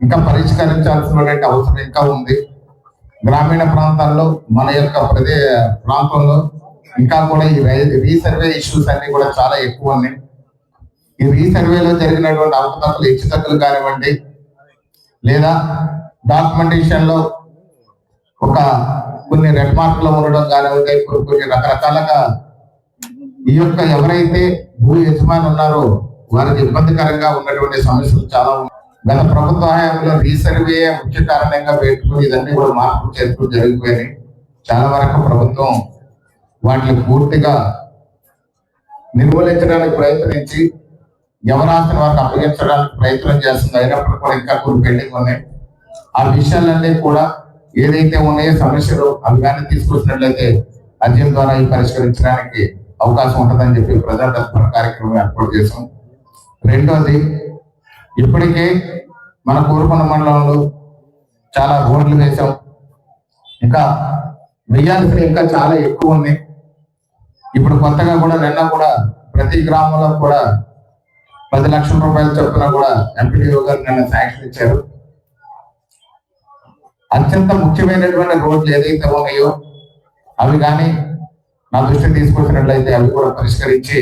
ఇంకా పరిష్కరించాల్సినటువంటి అవసరం ఇంకా ఉంది. గ్రామీణ ప్రాంతాల్లో మన యొక్క ప్రాంతంలో ఇంకా కూడా ఈ రీసర్వే ఇష్యూస్ అన్ని కూడా చాలా ఎక్కువ ఉన్నాయి. ఈ రీసర్వేలో జరిగినటువంటి అవకతవకలు హెచ్చుతగ్గులు కానివ్వండి, లేదా డాక్యుమెంటేషన్ లో ఒక కొన్ని రెడ్ మార్కులు ఉండడం కానివ్వండి, కొన్ని రకరకాలుగా ఈ యొక్క ఎవరైతే భూ యజమాని ఉన్నారో వారికి ఇబ్బందికరంగా ఉన్నటువంటి సమస్యలు చాలా ఉన్నాయి. గత ప్రభుత్వ హయాంలో రీసర్వే ముఖ్య కారణంగా పెట్టుకుని ఇదన్నీ కూడా మార్పులు చేర్పులు జరిగిపోయినాయి. చాలా వరకు ప్రభుత్వం వాటిని పూర్తిగా నిర్మూలించడానికి ప్రయత్నించి ఎవరాస్తిని వారికి అప్పగించడానికి ప్రయత్నం చేస్తుంది. అయినప్పుడు కూడా ఇంకా కొన్ని పెండింగ్ ఉన్నాయి. ఆ విషయాలన్నీ కూడా ఏదైతే ఉన్నాయో సమస్యలు అవి కానీ తీసుకొచ్చినట్లయితే అధ్యయనం ద్వారా ఈ పరిష్కరించడానికి అవకాశం ఉంటుందని చెప్పి ప్రజా దర్పణ కార్యక్రమం ఏర్పాటు చేసాం. రెండోది, ఇప్పటికే మన కోరుకొండ మండలంలో చాలా రోడ్లు వేసాం. ఇంకా వేయాల్సిన ఇంకా చాలా ఎక్కువ ఉన్నాయి. ఇప్పుడు కొత్తగా కూడా నిన్న కూడా ప్రతి గ్రామంలో కూడా 10 లక్షల రూపాయల చొప్పున కూడా ఎంపీడీఓ గారు నిన్న శాంక్షన్ ఇచ్చారు. అత్యంత ముఖ్యమైనటువంటి రోడ్లు ఏదైతే ఉన్నాయో అవి కానీ నా దృష్టిని తీసుకొచ్చినట్లయితే అవి కూడా పరిష్కరించి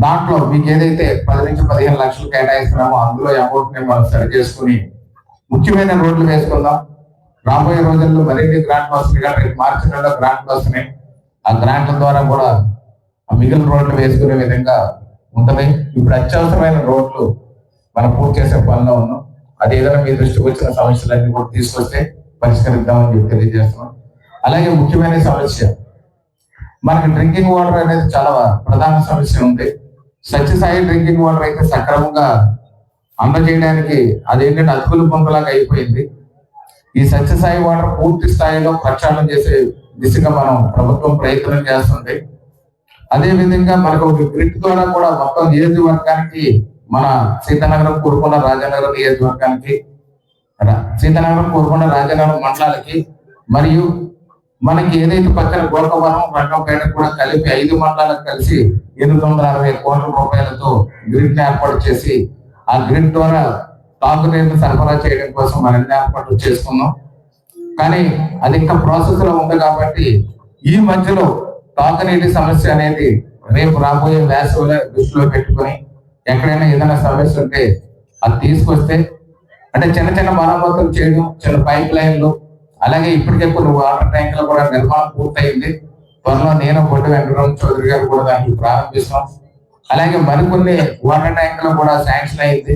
దాంట్లో మీకు ఏదైతే 10 నుంచి 15 లక్షలు కేటాయిస్తున్నామో అందులో అమౌంట్ ని మనం సరి చేసుకుని ముఖ్యమైన రోడ్లు వేసుకుందాం. రాబోయే రోజుల్లో మరిన్ని గ్రాంట్లు వస్తున్నాయి. రేపు మార్చి నెలలో గ్రాంట్లు వస్తున్నాయి. ఆ గ్రాంట్ల ద్వారా కూడా మిగిలిన రోడ్లు వేసుకునే విధంగా ఉంటుంది. ఇప్పుడు అత్యవసరమైన రోడ్లు మనం పూర్తి చేసే పనిలో ఉన్నాం. అది ఏదైనా మీ దృష్టికి వచ్చిన సమస్యలన్నీ కూడా తీసుకొస్తే పరిష్కరిద్దామని చెప్పి తెలియజేస్తున్నాం. అలాగే ముఖ్యమైన సమస్య, మనకి డ్రింకింగ్ వాటర్ అనేది చాలా ప్రధాన సమస్య ఉంది. సత్యసాయి డ్రింకింగ్ వాటర్ అయితే సక్రమంగా అందజేయడానికి అదేంటంటే అతుకులు పొందలాగా అయిపోయింది. ఈ సత్యసాయి వాటర్ పూర్తి స్థాయిలో ప్రక్షాళన చేసే దిశగా మనం ప్రభుత్వం ప్రయత్నం చేస్తుంది. అదే విధంగా మనకు ఒక గ్రిడ్ ద్వారా కూడా మొత్తం నియోజకవర్గానికి, మన సీతానగరం, కోరుకొండ, రాజానగరం నియోజకవర్గానికి, సీతానగరం, కోరుకొండ, రాజానగరం మండలాలకి, మరియు మనకి ఏదైతే పక్కన గోరకవరం, రంగంపేట కూడా కలిపి 5 మండలాలకు కలిసి 860 కోట్ల రూపాయలతో గ్రిడ్ ఏర్పాటు చేసి ఆ గ్రిడ్ ద్వారా తాగునీరుని సరఫరా చేయడం కోసం మనం ఏర్పాట్లు చేసుకున్నాం. కానీ అది ఇంకా ప్రాసెస్ లో ఉంది కాబట్టి ఈ మధ్యలో తాగునీటి సమస్య అనేది రేపు రాబోయే వేసవిని దృష్టిలో పెట్టుకుని ఎక్కడైనా ఏదైనా సమస్య ఉంటే అది తీసుకొస్తే, అంటే చిన్న చిన్న మరమ్మతులు చేయడం, చిన్న పైప్ లైన్లు, అలాగే ఇప్పటికే కొన్ని వాటర్ ట్యాంకులు కూడా నిర్మాణం పూర్తయింది. త్వరలో నేను బొడ్డు వెంకటరామ చౌదరి గారు కూడా దానికి ప్రారంభిస్తాం. అలాగే మరికొన్ని వాటర్ ట్యాంకులు కూడా శాంక్షన్ అయింది.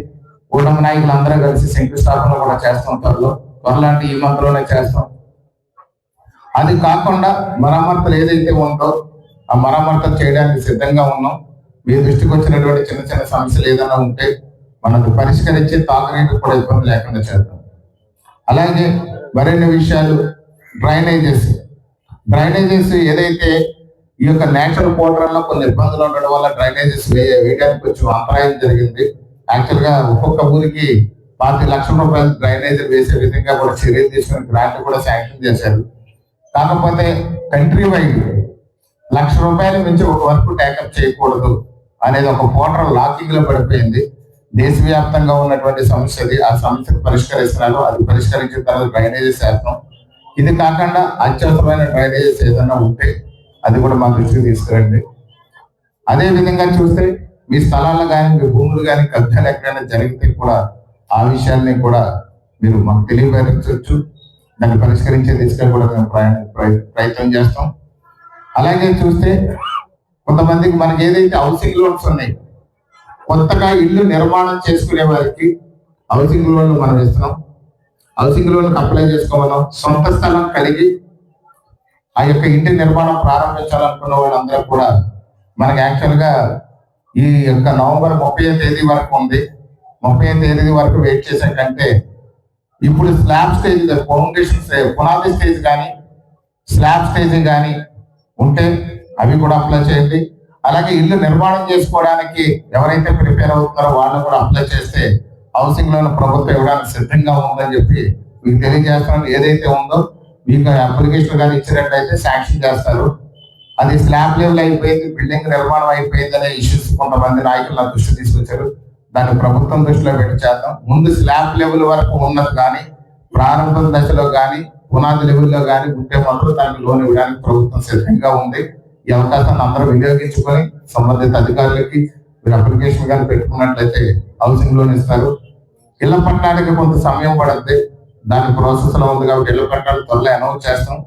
కూటమి నాయకులు అందరూ కలిసి శంకుస్థాపన కూడా చేస్తాం. త్వరలాంటి ఈ మంత్రంలోనే చేస్తాం. అది కాకుండా మరమ్మతులు ఏదైతే ఉందో ఆ మరమ్మతులు చేయడానికి సిద్ధంగా ఉన్నాం. మీ దృష్టికి వచ్చినటువంటి చిన్న చిన్న సమస్యలు ఏదైనా ఉంటే మనకు పరిష్కరించి తాగునీరు కూడా ఇబ్బంది లేకుండా చేద్దాం. అలాగే మరిన్ని విషయాలు, డ్రైనేజెస్ ఏదైతే ఈ యొక్క నేచురల్ పోర్టల్లో కొన్ని ఇబ్బందులు ఉండడం వల్ల డ్రైనేజెస్ వేయడానికి కొంచెం అంతరాయం జరిగింది. యాక్చువల్ గా ఒక్కొక్క ఊరికి 5 లక్షల రూపాయలు డ్రైనేజీలు వేసే విధంగా కూడా చర్యలు తీసుకుని గ్రాంట్ కూడా శాంక్షన్ చేశారు. కాకపోతే కంట్రీ వైడ్ 1 లక్ష రూపాయల నుంచి ఒక వరకు టేకప్ చేయకూడదు అనేది ఒక పోర్టల్ లాకింగ్ లో పడిపోయింది. దేశవ్యాప్తంగా ఉన్నటువంటి సమస్యది. ఆ సమస్యను పరిష్కరిస్తున్నారు. అది పరిష్కరించిన తర్వాత డ్రైనేజెస్ వేస్తాం. ఇది కాకుండా అత్యవసరమైన డ్రైనేజెస్ ఏదైనా ఉంటే అది కూడా మా దృష్టికి తీసుకురండి. అదే విధంగా చూస్తే మీ స్థలాలు కానీ, మీ భూములు కానీ కబ్జాలు ఎక్కడైనా జరిగితే కూడా ఆ విషయాల్ని కూడా మీరు మాకు తెలియపరచవచ్చు. దాన్ని పరిష్కరించే దిశగా కూడా మేము ప్రయత్నం చేస్తాం. అలాగే చూస్తే కొంతమందికి మనకి ఏదైతే హౌసింగ్ లోన్స్ ఉన్నాయి, కొత్తగా ఇల్లు నిర్మాణం చేసుకునే వారికి హౌసింగ్ లోన్లు మనం ఇస్తున్నాం. హౌసింగ్ లోన్కి అప్లై చేసుకోమన్నాం. సొంత స్థలం కలిగి ఆ యొక్క ఇంటి నిర్మాణం ప్రారంభించాలనుకున్న వాళ్ళందరూ కూడా మనకి యాక్చువల్ గా ఈ యొక్క నవంబర్ 30వ తేదీ వరకు ఉంది. 30వ తేదీ వరకు వెయిట్ చేసే కంటే ఇప్పుడు స్లాబ్ స్టేజ్, ఫౌండేషన్ పునాది స్టేజ్ కానీ స్లాబ్ స్టేజ్ కానీ ఉంటే అవి కూడా అప్లై చేయండి. అలాగే ఇల్లు నిర్మాణం చేసుకోవడానికి ఎవరైతే ప్రిపేర్ అవుతున్నారో వాళ్ళు కూడా అప్లై చేస్తే హౌసింగ్ లోన్ ప్రభుత్వం ఇవ్వడానికి సిద్ధంగా ఉందని చెప్పి మీకు తెలియజేస్తున్నాను. ఏదైతే ఉందో మీకు అప్లికేషన్ కానీ ఇచ్చినట్లయితే శాంక్షన్ చేస్తారు. అది స్లాబ్ లెవెల్ అయిపోయింది, బిల్డింగ్ నిర్మాణం అయిపోయింది అనే ఇష్యూస్ కొంతమంది నాయకులు నా దృష్టి తీసుకొచ్చారు. దాన్ని ప్రభుత్వం దృష్టిలో పెట్టి చేద్దాం. ముందు స్లాబ్ లెవెల్ వరకు ఉన్నది కానీ ప్రారంభ దశలో కానీ పునాది లెవెల్లో కానీ ఉంటే మాత్రం దానికి లోన్ ఇవ్వడానికి ప్రభుత్వం సిద్ధంగా ఉంది. ఈ అవకాశాన్ని అందరూ వినియోగించుకొని సంబంధిత అధికారులకి మీరు అప్లికేషన్ కానీ పెట్టుకున్నట్లయితే హౌసింగ్ లోన్ ఇస్తారు. ఇళ్ల పట్టడానికి కొంత సమయం పడుతుంది, దాని ప్రాసెస్ లో ఉంది కాబట్టి ఇళ్ల పట్టాలు త్వరలో అనౌన్స్ చేస్తాం.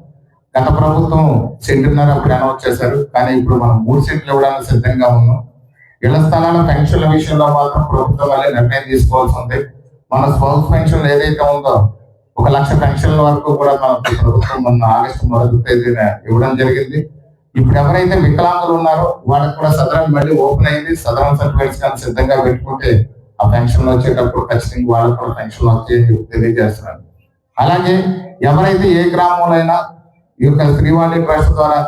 గత ప్రభుత్వం సెంటున్నర అప్పుడు అనౌన్స్ చేశారు, కానీ ఇప్పుడు మనం 3 సెంట్లు ఇవ్వడానికి సిద్ధంగా ఉన్నాం. ఇళ్ల స్థలాల పెన్షన్ల విషయంలో మాత్రం ప్రభుత్వం వల్లే నిర్ణయం తీసుకోవాల్సి ఉంది. మన స్పౌస్ పెన్షన్ ఏదైతే ఉందో 1 లక్ష పెన్షన్ల వరకు కూడా మన ప్రభుత్వం మొన్న ఆగస్టు 1వ తేదీన ఇవ్వడం జరిగింది. ఇప్పుడు ఎవరైతే వికలాంగులు ఉన్నారో వాళ్ళకి కూడా సదరం మళ్ళీ ఓపెన్ అయింది. సదరం సర్టిఫికేట్స్ కానీ సిద్ధంగా పెట్టుకుంటే ఆ పెన్షన్లు వచ్చేటప్పుడు ఖచ్చితంగా వాళ్ళకు కూడా పెన్షన్లు వచ్చాయని తెలియజేస్తున్నారు. అలాగే ఎవరైతే ఏ గ్రామంలో అయినా ఈ యొక్క శ్రీవాణి ట్రస్ట్ ద్వారా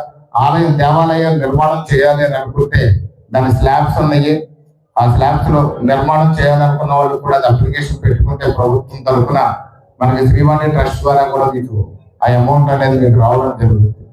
దేవాలయం నిర్మాణం చేయాలి అని అనుకుంటే దాని స్లాబ్స్ ఉన్నాయి. ఆ స్లాబ్స్ లో నిర్మాణం చేయాలనుకున్న వాళ్ళు కూడా అప్లికేషన్ పెట్టుకుంటే ప్రభుత్వం తరఫున మనకి శ్రీవాణి ట్రస్ట్ ద్వారా కూడా మీకు ఆ అమౌంట్ అనేది మీకు రావడం జరుగుతుంది.